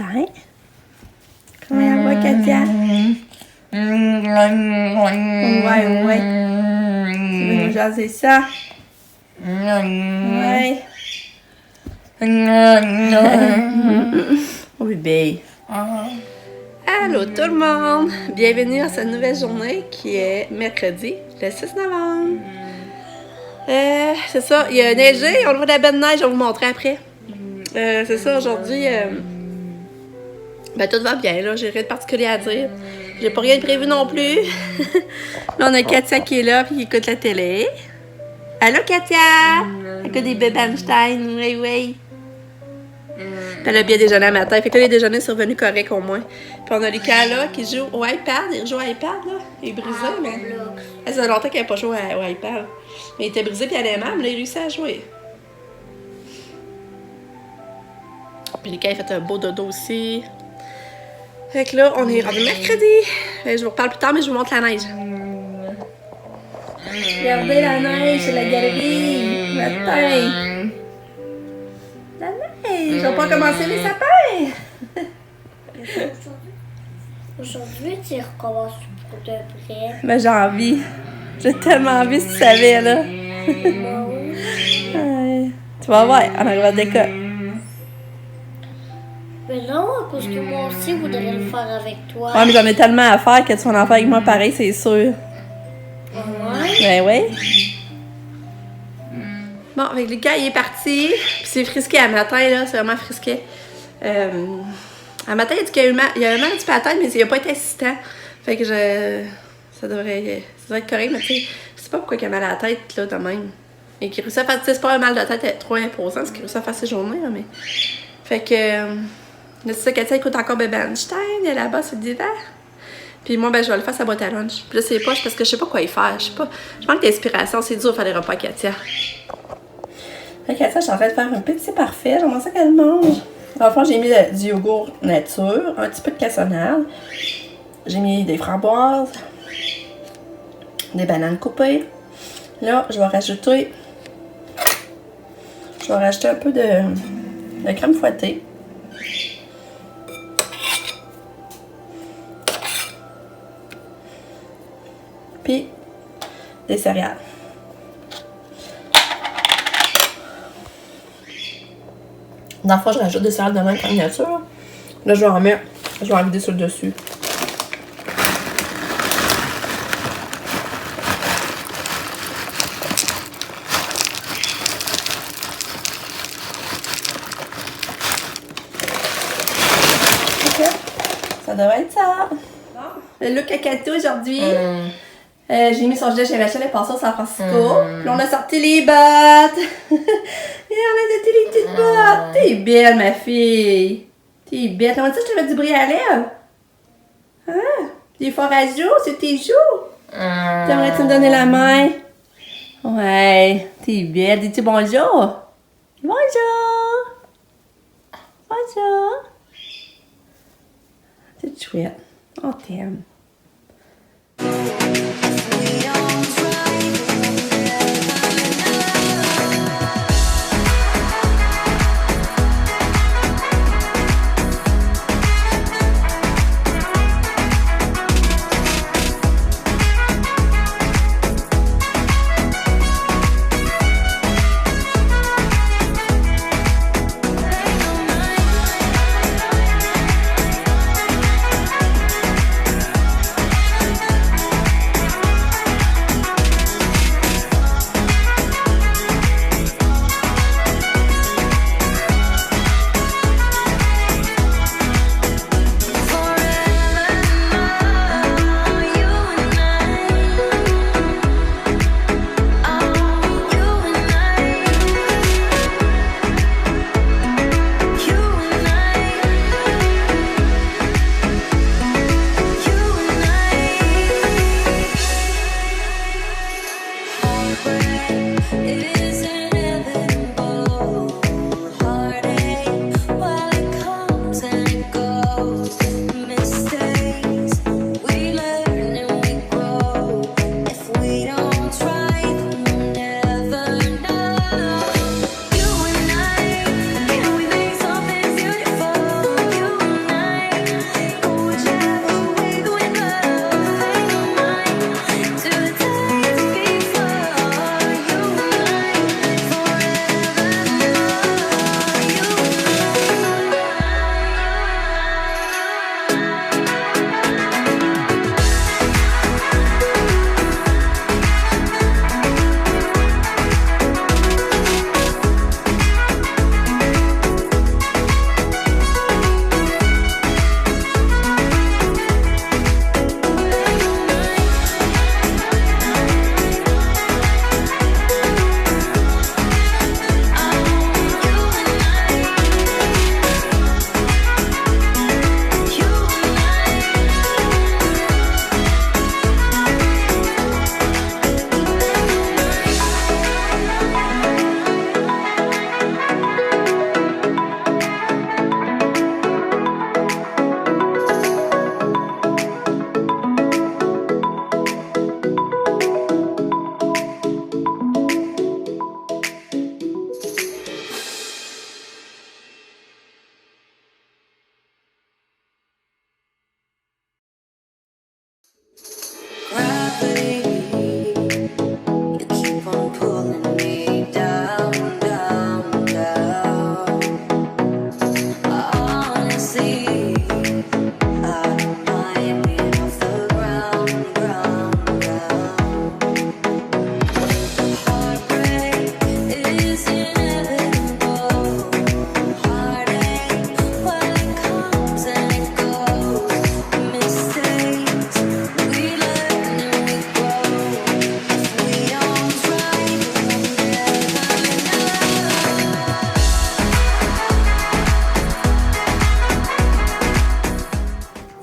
matin. Comment elle va, Katia? Ouais. Tu veux nous jaser ça? Ouais. Oh bébé. Allô tout le monde! Bienvenue à cette nouvelle journée qui est mercredi, le 6 novembre. C'est ça, il a neigé, on voit de la belle neige, je vais vous montrer après. C'est ça, aujourd'hui, tout va bien, là, j'ai rien de particulier à dire. J'ai pas rien de prévu non plus. Là, on a Katia qui est là et qui écoute la télé. Allô, Katia! Elle écoute des bébés Einstein, oui. Puis elle a bien déjeuné à matin. Fait que là, les déjeuners sont revenus corrects au moins. Puis on a Lucas là qui joue au iPad. Il joue au iPad, là. Il est brisé, mais. Ça fait longtemps qu'il n'a pas joué au iPad. Mais il était brisé puis elle est aimable. Là, il réussit à jouer. Puis Lucas, il a fait un beau dodo aussi. Fait que là, on est rendu mercredi. Je vous reparle plus tard, mais je vous montre la neige. Regardez la neige, c'est la galerie. Matin. La neige. On va pas commencer les sapins. Aujourd'hui, tu recommences pour de vrai. Ben, j'ai envie. J'ai tellement envie, si tu savais, là. Ouais. Tu vas voir, on arrive à l'école. Mais non, parce que moi aussi, je voudrais le faire avec toi. Ouais, mais j'en ai tellement à faire que tu vas en faire avec moi pareil, c'est sûr. Ouais. Ben oui. Bon, avec Lucas, il est parti. Puis c'est frisqué à matin, là. C'est vraiment frisqué. À matin, il a dit qu'il y a un mal un petit peu à la tête, mais il n'a pas été assistant. Fait que ça devrait être correct, mais tu sais, je sais pas pourquoi il a mal à la tête, là, de même. Et qu'il réussit à faire, c'est pas un mal de tête trop imposant, ce qu'il réussit à faire ses journées, là, mais. Fait que. C'est ça, Katia écoute encore Bébé Einstein, elle est là-bas sur le divan. Puis moi, ben, je vais le faire sa boîte à lunch. Puis là, c'est poche parce que je sais pas quoi y faire. Je manque d'inspiration, c'est dur de faire des repas à Katia. Fait Katia, je suis en train de faire un petit parfait. J'aimerais ça qu'elle mange. Enfin, j'ai mis du yogourt nature, un petit peu de cassonade. J'ai mis des framboises, des bananes coupées. Là, je vais rajouter un peu de crème fouettée. Puis des céréales. Dans le fond, je rajoute des céréales de même comme nature. Là, je vais en vider sur le dessus. Ok, ça devrait être ça. Bon. Le look à Kato aujourd'hui. J'ai mis son gilet chez Rachel et passé au San Francisco. Puis on a sorti les bottes. Et on a sorti les petites bottes. T'es belle, ma fille. T'es belle. Comment ça, je te mets du bris à lèvres? Hein? Des forts à joues, c'est tes joues. T'aimerais-tu me donner la main? Ouais, t'es belle. Dis-tu bonjour? Bonjour. Bonjour. C'est chouette. On t'aime.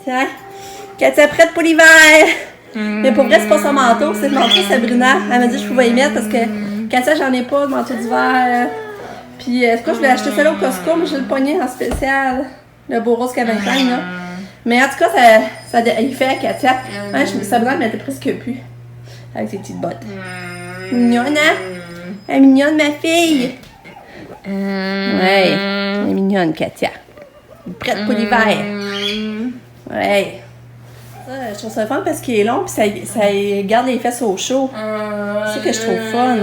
Tiens, Katia prête pour l'hiver! Mais pour vrai, c'est pas son manteau, c'est le manteau Sabrina. Elle m'a dit que je pouvais y mettre parce que Katia, j'en ai pas de manteau d'hiver. Puis, c'est quoi, je voulais acheter celle-là au Costco, mais j'ai le poignet en spécial. Le beau rose Calvin-Klein, là. Mais en tout cas, il fait à Katia. Ouais, Sabrina, elle m'était presque plus. Avec ses petites bottes. Mignonne, hein? Elle est mignonne, ma fille! Ouais, elle est mignonne, Katia. Prête pour l'hiver. Ouais. Ça, je trouve ça fun parce qu'il est long puis ça garde les fesses au chaud. C'est ça que je trouve fun.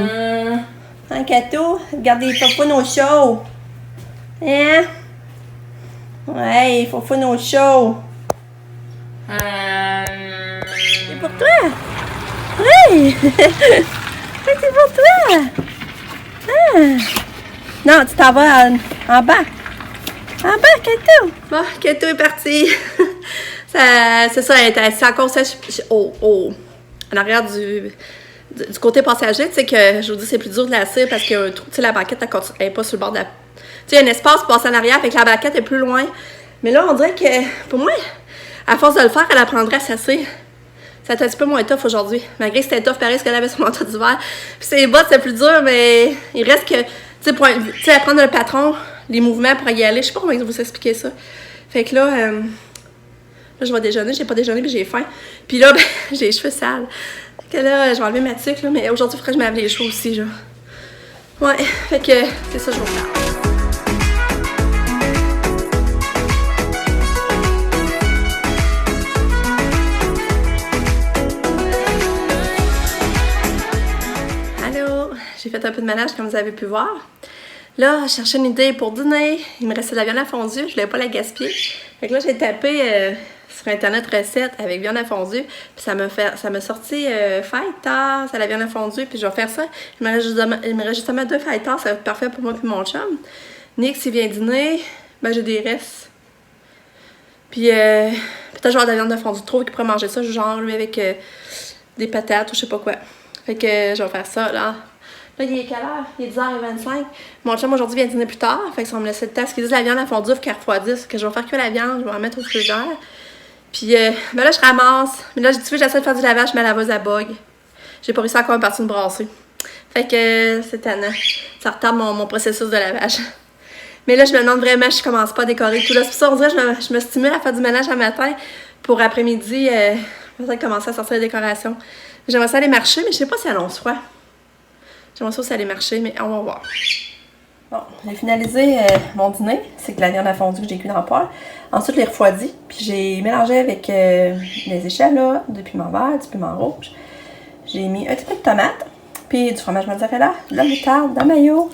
Hein, Kato? Garde les fun au chaud. Hein? Ouais, il faut fun au chaud. C'est pour toi? Oui! C'est pour toi! Ah. Non, tu t'en vas en bas. En bas, Kato! Bon, Kato est parti. C'est ça, elle était assise encore en arrière du côté passager. Tu sais que je vous dis, c'est plus dur de la cire parce que tu sais, la banquette, elle n'est pas sur le bord de la. Tu sais, il y a un espace pour passer en arrière, fait que la banquette est plus loin. Mais là, on dirait que, pour moi, à force de le faire, elle apprendrait à s'asseoir. C'est un petit peu moins tough aujourd'hui. Malgré que c'était tough, pareil, ce qu'elle avait sur mon manteau d'hiver. Puis ses bottes, c'est plus dur, mais il reste que, tu sais, apprendre le patron, les mouvements pour y aller. Je sais pas comment vous expliquer ça. Fait que là, je vais déjeuner. J'ai pas déjeuné, puis j'ai faim. Puis là, ben, j'ai les cheveux sales. Fait que là, je vais enlever ma tuque, là, mais aujourd'hui, il faudrait que je me lave les cheveux aussi, là. Ouais, fait que c'est ça que je vais faire. J'ai fait un peu de ménage comme vous avez pu voir. Là, je cherchais une idée pour dîner. Il me restait de la viande à fondue. Je voulais pas la gaspiller. Fait que là, j'ai tapé sur Internet recette avec viande à fondue. Puis ça m'a sorti fajita, c'est la viande à fondue. Puis je vais faire ça. Il me reste justement 2 fajitas. Ça va être parfait pour moi et mon chum. Nick, s'il vient dîner, ben j'ai des restes. Puis peut-être je vais avoir de la viande à fondue trop qu'il pourrait manger ça. Genre lui avec des patates ou je sais pas quoi. Fait que je vais faire ça là. Là, il est quelle heure? Il est 10h25. Mon chum aujourd'hui vient dîner plus tard. Fait que ça va me laisser le temps. Parce qu'ils disent la viande à fondue, il faut qu'elle refroidisse. Que je vais faire que la viande, je vais en mettre au frigidaire. Puis ben là, je ramasse. Mais là, j'essaie de faire du lavage, mais la laveuse à bug. J'ai pas réussi encore une partie de brasser. Fait que c'est tannant. Ça retarde mon processus de lavage. Mais là, je me demande vraiment, je commence pas à décorer tout là. C'est pour ça, on dirait que je me stimule à faire du ménage un matin pour après-midi, peut-être commencer à sortir les décorations. J'aimerais ça aller marcher, mais je sais pas si elle en froid. J'aimerais ça aussi aller marcher, mais on va voir. Bon, j'ai finalisé mon dîner. C'est que la viande à fondue que j'ai cuit dans le poêle. Ensuite, je l'ai refroidi. Puis j'ai mélangé avec les échalotes, du piment vert, du piment rouge. J'ai mis un petit peu de tomate. Puis du fromage mozzarella, de la moutarde, de la mayo.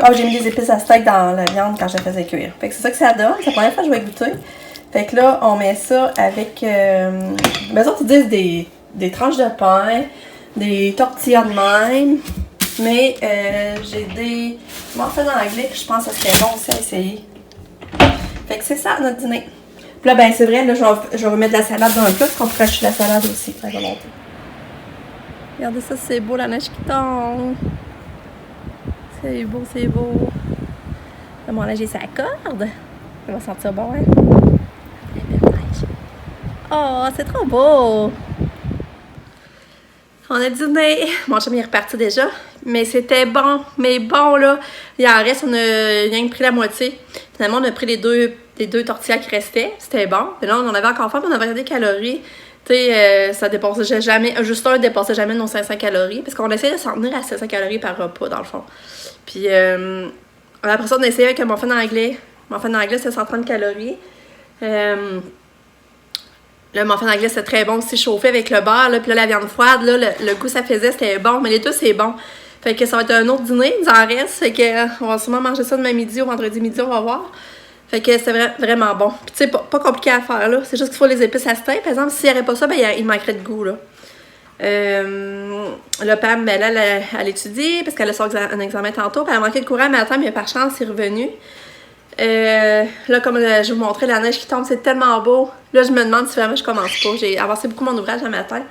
Oh, j'ai mis des épices à steak dans la viande quand je la faisais cuire. Fait que c'est ça que ça donne. C'est la première fois que je vais goûter. Fait que là, on met ça avec... les autres, ils disent des tranches de pain, des tortillas de même. Mais j'ai des morceaux d'anglais, puis je pense que ça serait bon aussi à essayer. Fait que c'est ça, notre dîner. Puis là, ben c'est vrai, là, je vais remettre de la salade dans le plat, parce qu'on pourrait acheter la salade aussi, à volonté. Regardez ça, c'est beau, la neige qui tombe. C'est beau, c'est beau. Là, mon linge, ça accorde. Ça va sentir bon, hein? Oh, c'est trop beau! On a dîné. Mon chum il est reparti déjà. Mais c'était bon. Mais bon, là. Il en reste, on a rien pris la moitié. Finalement, on a pris les deux tortillas qui restaient. C'était bon. Mais là, on en avait encore faim, mais on avait regardé les calories. Tu sais, ça dépassait jamais. Juste un dépassait jamais nos 500 calories. Parce qu'on essayait de s'en tenir à 700 calories par repas, dans le fond. Puis, après ça, on a essayé avec un muffin anglais. Le muffin anglais, c'est 130 calories. Le muffin anglais, c'était très bon aussi, chauffé avec le beurre, là, puis là, la viande froide, là, le goût ça faisait, c'était bon, mais les deux, c'est bon. Fait que ça va être un autre dîner, il nous en reste, fait que on va sûrement manger ça demain midi ou vendredi midi, on va voir. Fait que c'était vraiment bon. Puis tu sais, pas compliqué à faire, là, c'est juste qu'il faut les épices à ce teint. Par exemple, s'il n'y avait pas ça, ben il manquerait de goût, là. Le Pam, ben là, elle étudie, parce qu'elle a son un examen tantôt, puis elle a manqué de courant, mais attends, mais par chance, c'est revenu. Là, comme je vous montrais, la neige qui tombe, c'est tellement beau. Là, je me demande si vraiment je commence pas. J'ai avancé beaucoup mon ouvrage à matin.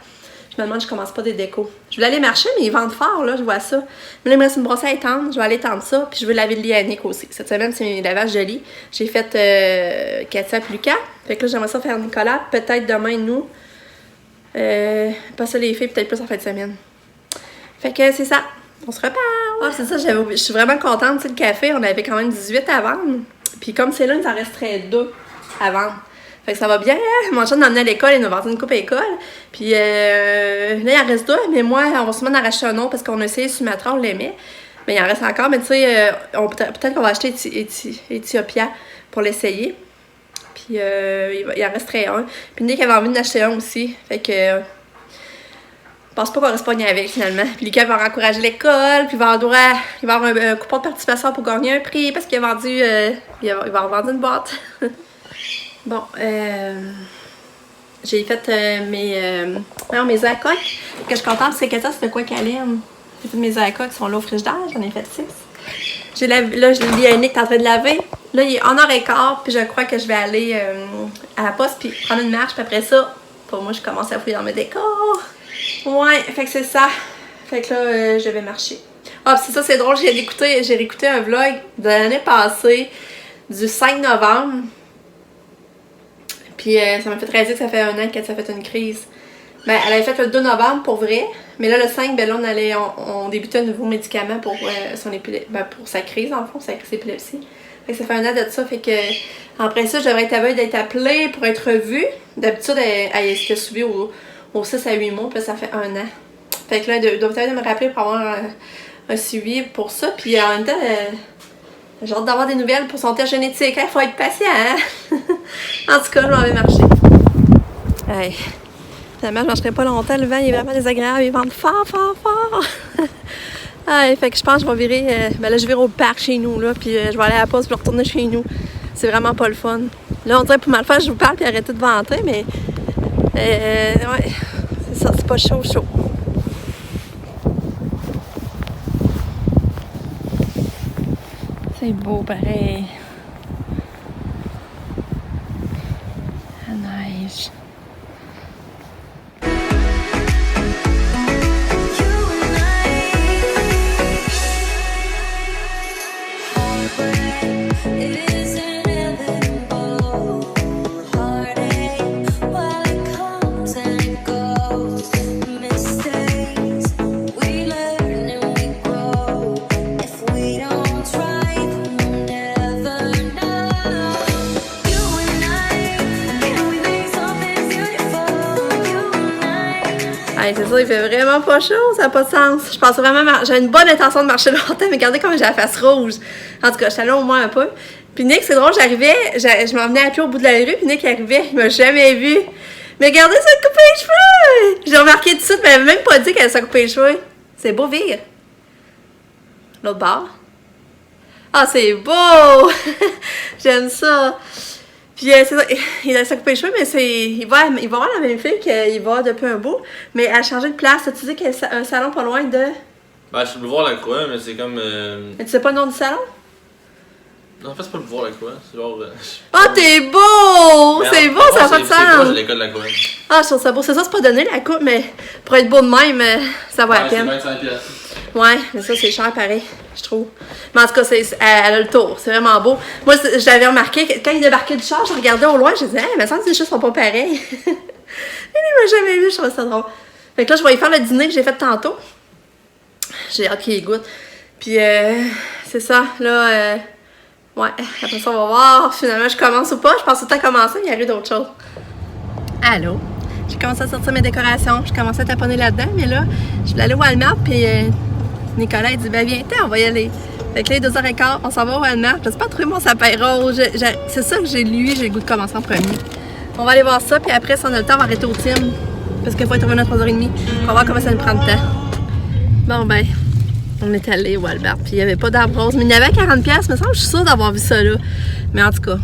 Je me demande si je commence pas des décos. Je voulais aller marcher, mais ils vendent fort, là, je vois ça. Mais là, il me reste une brosse à étendre. Je vais aller étendre ça, puis je veux laver le lit à Nick aussi. Cette semaine, c'est un lavage de lit. J'ai fait Katia et Lucas. Fait que là, j'aimerais ça faire Nicolas. Peut-être demain, nous. Pas ça les filles, peut-être plus en fin de semaine. Fait que c'est ça. On se reparle. Ah, c'est ça, je suis vraiment contente. Tu sais, le café, on avait quand même 18 à vendre. Puis comme c'est là, il nous en resterait 2 à vendre. Fait que ça va bien. Mon chum m'a emmené à l'école, il nous a vendu une coupe à l'école. Puis là, il en reste 2. Mais moi, on va sûrement en racheter un autre parce qu'on a essayé Sumatra, on l'aimait. Mais il en reste encore. Mais tu sais, peut-être qu'on va acheter Ethiopia pour l'essayer. Puis il en resterait un. Puis Nick avait envie d'en acheter un aussi. Fait que je pense pas qu'on reste pogné avec finalement. Puis Lucas va encourager l'école, puis il va avoir un coupon de participation pour gagner un prix parce qu'il a vendu il va avoir vendu une boîte. Bon, j'ai fait mes œufs à coque. Ce que je suis contente, c'est que ça, c'est de quoi qu'elle aime. J'ai fait mes œufs à coque qui sont là au frigidaire, j'en ai fait 6. Là, je lis à Nick qui est en train de laver. Là, il est 1h15, puis je crois que je vais aller à la poste, puis prendre une marche, puis après ça, pour moi, je commence à fouiller dans mes décors. Ouais, fait que c'est ça. Fait que là, je vais marcher. Ah, pis c'est ça, c'est drôle, j'ai réécouté un vlog de l'année passée, du 5 novembre. Puis ça m'a fait réaliser que ça fait 1 an qu'elle s'est fait une crise. Ben, elle avait fait le 2 novembre pour vrai, mais là, le 5, ben là, on débutait un nouveau médicament pour, pour sa crise, en fond, sa crise d'épilepsie. Fait que ça fait 1 an de ça, fait que après ça, je devrais être à veille d'être appelée pour être revue. D'habitude, elle s'était suivie au 6 à 8 mois, puis là, ça fait 1 an. Fait que là, ils doivent peut-être me rappeler pour avoir un suivi pour ça. Puis en même temps, j'ai hâte d'avoir des nouvelles pour son test génétique. Il faut être patient, hein? En tout cas, je m'en vais marcher. Hey. Finalement, je ne marcherai pas longtemps. Le vent il est vraiment désagréable. Il vente fort, fort, fort. Hey, fait que je pense que je vais virer. Ben là, je vire au parc chez nous, là. Puis je vais aller à la pause puis retourner chez nous. C'est vraiment pas le fun. Là, on dirait pour mal faire, je vous parle puis arrêter de vanter, mais. Ouais, c'est ça, c'est pas chaud. C'est beau pareil. La neige. C'est ça, il fait vraiment pas chaud, ça n'a pas de sens. Je pensais vraiment, j'avais une bonne intention de marcher longtemps, mais regardez comme j'ai la face rouge. En tout cas, je suis allée au moins un peu. Puis Nick, c'est drôle, je m'en venais à pied au bout de la rue, puis Nick arrivait, il m'a jamais vu. Mais regardez, ça a coupé les cheveux! J'ai remarqué tout de suite, mais elle m'avait même pas dit qu'elle s'est coupé les cheveux. C'est beau, vire. L'autre bord. Ah, c'est beau! J'aime ça. Puis c'est ça, il a coupé les cheveux, mais il va voir la même fille qu'il va depuis un bout, mais elle a changé de place. Tu sais qu'il y a un salon pas loin de... Ben, je peux le voir la croix, mais c'est comme... Mais tu sais pas le nom du salon? Non, en fait, c'est pas le voir la croix, c'est genre... Ah, t'es beau! C'est beau, ça n'a pas de sens! C'est proche de l'école de la croix. Ah, je trouve ça beau. C'est ça, c'est pas donné la coupe, mais pour être beau de même, ça va à peine. C'est 25$. Ouais, mais ça, c'est cher pareil, je trouve. Mais en tout cas, elle a le tour, c'est vraiment beau. Moi, j'avais remarqué, quand il débarquait du char, je regardais au loin, je disais, il me semble que les choses sont pas pareilles. Et il m'a jamais vu, je trouvais ça drôle. Fait que là, je vais y faire le dîner que j'ai fait tantôt. J'ai hâte qu'il goûte. Puis, c'est ça, là, ouais, après ça, on va voir. Finalement, je commence ou pas. Je pense tout le temps commencer, il y a eu d'autres choses. Allô? J'ai commencé à sortir mes décorations. Je commençais à taponner là-dedans, mais là, je voulais aller au Walmart, puis Nicolas, il dit, ben viens-t'en, on va y aller. Fait que là, 2h15, on s'en va au Walmart. Je sais pas trouver mon sapin rose. C'est ça que j'ai le goût de commencer en premier. On va aller voir ça, puis après, si on a le temps, on va arrêter au Tim. Parce qu'il faut être revenu à 3h30. On va voir comment ça nous prend de temps. Bon, ben, on est allé au Walmart, puis il n'y avait pas d'arbre rose. Mais il y avait à 40$, me semble, je suis sûre d'avoir vu ça là. Mais en tout cas,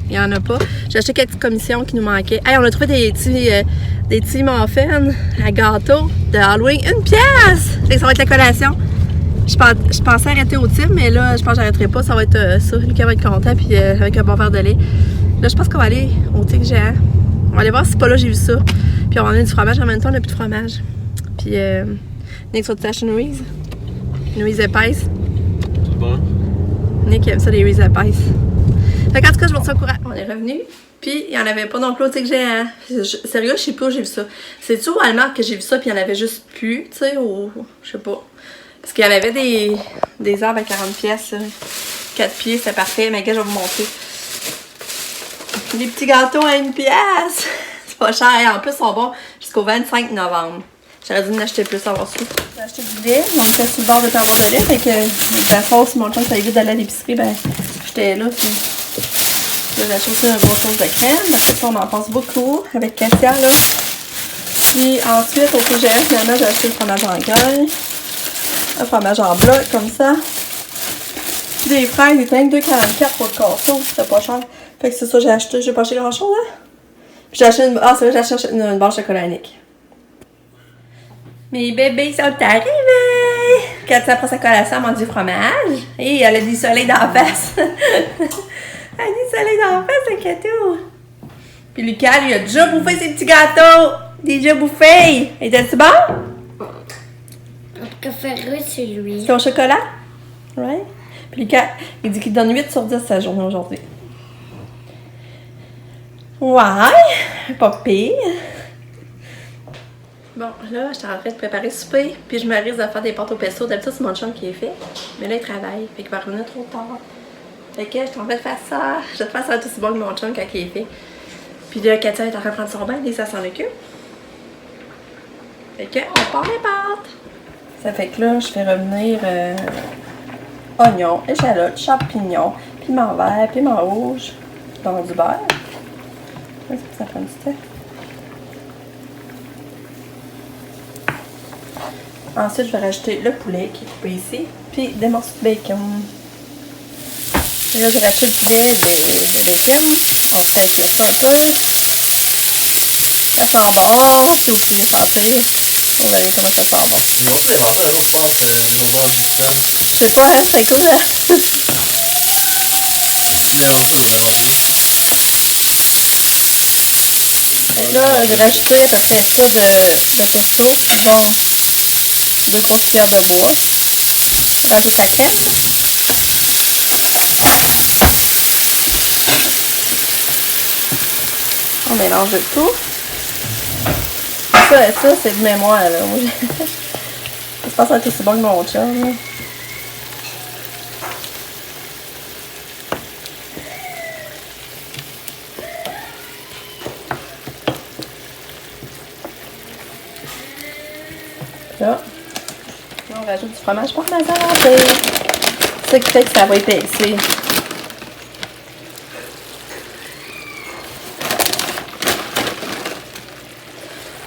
il n'y en a pas. J'ai acheté quelques commissions qui nous manquaient. Hey, on a trouvé des petits muffins à gâteau de Halloween. 1$! Et ça va être la collation. Je pensais arrêter au Tim, mais là, je pense que j'arrêterai pas. Ça va être ça. Lucas va être content, puis avec un bon verre de lait. Là, je pense qu'on va aller au Tic Géant. On va aller voir si pas là j'ai vu ça. Puis on va emmener du fromage. En même temps, on n'a plus de fromage. Puis, Nick va t'acheter une Louise. Une Louise épaisse. C'est bon? Nick aime ça, les Louise épaisses. Fait qu'en tout cas, je me suis au courant. On est revenu. Puis, il n'y en avait pas non plus au Tic Géant. Sérieux, je sais pas où j'ai vu ça. C'est-tu au Walmart que j'ai vu ça, puis il n'y en avait juste plus, tu sais, ou. Je sais pas. Parce qu'il y en avait des arbres à 40$. 4 pieds, c'est parfait. Mais gars, je vais vous montrer. Les petits gâteaux à 1$. C'est pas cher. En plus, ils sont bons jusqu'au 25 novembre. J'aurais dû en acheter plus avant ça. J'ai acheté du lait. On était sur le bord de ta boîte de lait. Fait que de toute façon, si mon chum ça évite d'aller à l'épicerie, ben j'étais là. Puis là, j'ai acheté aussi un gros chose de crème. Parce que ça, on en pense beaucoup avec Katia là. Puis ensuite, au TGM, finalement, j'ai acheté le fromage en gueule. Un fromage en bloc comme ça. Puis des fraises, des teintes 2,44 pour le carton. C'était pas cher. Fait que c'est ça, j'ai acheté. J'ai pas acheté grand chose, hein. Puis j'ai acheté une. Ah, c'est vrai, j'ai acheté une barre de chocolat Nick. Mes bébés sont arrivés! Katia prend sa collation, elle mange du fromage. Et elle a du soleil dans la face. Elle a du soleil dans la face, un gâteau. Puis Lucas, lui, a déjà bouffé ses petits gâteaux. Déjà bouffé. Était-tu bon? Mon préféré, c'est lui. C'est au chocolat? Ouais. Puis Lucas, il dit qu'il donne 8 sur 10 sa journée aujourd'hui. Ouais, pas pire. Bon, là, je suis en train de préparer le souper, puis je me risque de faire des pâtes au pesto. D'habitude, c'est mon chum qui est fait, mais là, il travaille, fait qu'il va revenir trop tard. Fait que je suis en train de faire ça. Je vais te faire ça aussi bon que mon chum quand il est fait. Puis là, Katia est en train de prendre son bain, et ça s'en occupe. Fait que, on part les pâtes. Ça fait que là, je fais revenir oignons, échalotes, champignons, piment vert, piment rouge, dans du beurre. Ça prend du temps. Ensuite, je vais rajouter le poulet qui est coupé ici, puis des morceaux de bacon. Et là, je rajoute du lait de bacon. On fait ça un peu. Ça sent bon. Puis au poulet sentir. On va voir comment ça sent bon. Ils vont les vendre un jour, je pense, nos bars du système. Je sais pas, hein, c'est cool, hein? Ils les vendent ça, ils les vendent plus. Fait que là, j'ai rajouté à peu près ça de pesto, dont 2 grosses cuillères de bois. Je rajoute la crème. On mélange le tout. Ça c'est de mémoire, là. Je pense que ça va être aussi bon que mon chum, là. Là, on rajoute du fromage parmesan. C'est ça qui fait que ça va épaisser.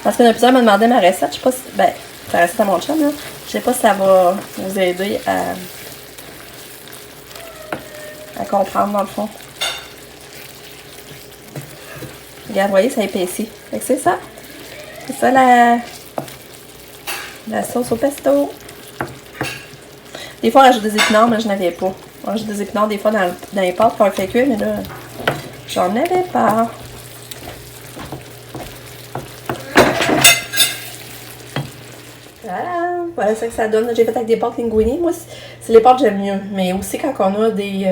Parce qu'il y en a plusieurs qui me demandaient ma recette. Je sais pas si. Ben, la recette à mon chum, là. Je sais pas si ça va vous aider à comprendre dans le fond. Regarde, vous voyez, ça épaissit. Fait que c'est ça. C'est ça la sauce au pesto. Des fois, on rajoute des épinards, mais je n'avais pas. On rajoute des épinards des fois dans les pâtes pour faire cuire, mais là, j'en avais pas. Voilà ça que ça donne. J'ai fait avec des pâtes linguini. Moi, c'est les pâtes que j'aime mieux. Mais aussi quand on a des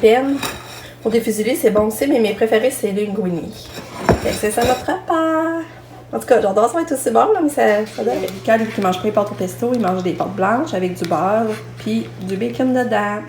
peines ou des fusilés, c'est bon aussi. Mais mes préférés, c'est les linguini. Fait que c'est ça notre repas. En tout cas, j'adore ça va être aussi bon, là, mais ça donne. Quand lui qui mange pas les pâtes au pesto, il mange des pâtes blanches avec du beurre puis du bacon dedans.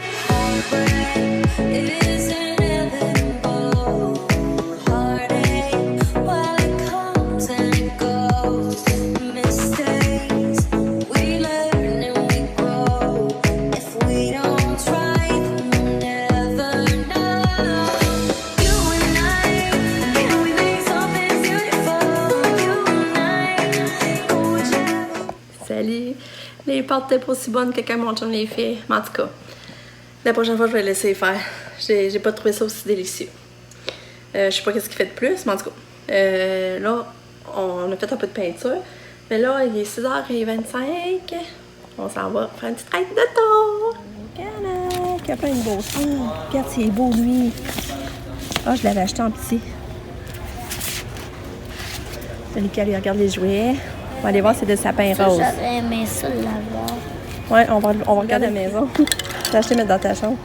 pâtes étaient pas aussi bonnes que quand mon chum les fait. Mais en tout cas, la prochaine fois, je vais le laisser faire. J'ai pas trouvé ça aussi délicieux. Je sais pas qu'est-ce qu'il fait de plus, mais en tout cas. Là, on a fait un peu de peinture. Mais là, il est 6h25. On s'en va faire une petite traite de tour. Regarde, il y a plein de beaux sons. Regarde, c'est beau, lui. Ah, je l'avais acheté en petit. Celui qui regarde les jouets. On va aller voir, c'est des sapins roses. J'aurais aimé ça l'avoir. Ouais, on va regarder la maison. T'as acheté mettre dans ta chambre.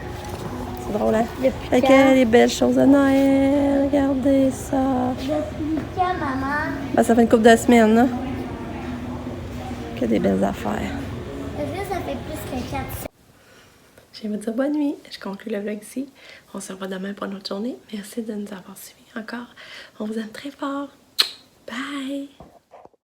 C'est drôle, hein? Depuis Fait quand? que les belles choses de Noël. Regardez ça. Depuis quand, maman? Ben, ça fait une couple de semaines, là. Que des belles affaires. Est-ce que ça fait plus que 4 semaines? Je viens vous dire bonne nuit. Je conclue le vlog ici. On se revoit demain pour une autre journée. Merci de nous avoir suivis encore. On vous aime très fort. Bye!